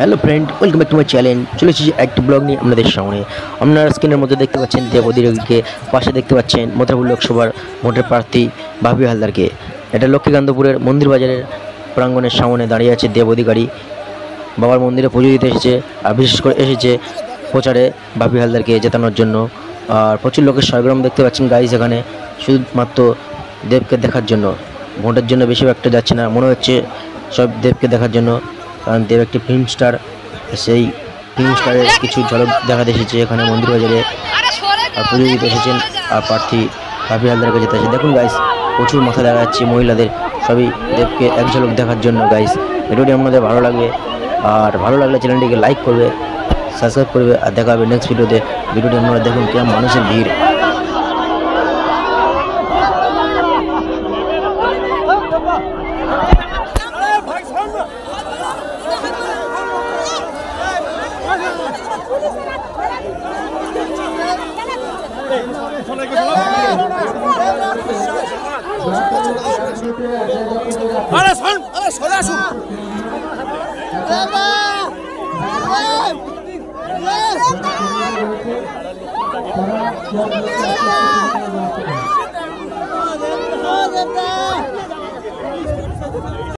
Hello friend, welcome back to my channel. চলে এসেছি একটি ব্লগ নিয়ে আপনাদের সামনে। আপনারা স্ক্রিনের মধ্যে দেখতে পাচ্ছেন দেবদিকে, পাশে দেখতে পাচ্ছেন মথুরাপুর লোকসভার ভোটের প্রার্থী ভাবি হালদারকে। এটা লক্ষ্মীকান্তপুরের মন্দির বাজারের প্রাঙ্গণের সামনে দাঁড়িয়ে আছে দেব অধিকারী। বাবার মন্দিরে পুজো দিতে এসেছে, আর বিশেষ করে এসেছে প্রচারে ভাবি হালদারকে জেতানোর জন্য। আর প্রচুর লোকের সরগরম দেখতে পাচ্ছেন গাইস এখানে, শুধুমাত্র দেবকে দেখার জন্য। ভোটের জন্য বেশি একটা যাচ্ছে না, মনে হচ্ছে সব দেবকে দেখার জন্য, কারণ দেব একটি ফিল্ম স্টার। সেই ফিল্ম স্টারের কিছু ঝলক দেখা এসেছে এখানে মন্দির বাজারে, আর পুজো দিতে এসেছেন। আর প্রার্থী ভাবি হালদারকে যেতে আছে। দেখুন গাইস, প্রচুর মাথা দেখা যাচ্ছে মহিলাদের, সবই দেবকে এক ঝলক দেখার জন্য। গাইস, ভিডিওটি আপনাদের ভালো লাগবে, আর ভালো লাগলে চ্যানেলটিকে লাইক করবে, সাবস্ক্রাইব করবে, আর দেখা হবে নেক্সট ভিডিওতে। ভিডিওটি আপনারা দেখুন কেমন মানুষের ভিড়। আরে শোন, আরে সরে আসুন।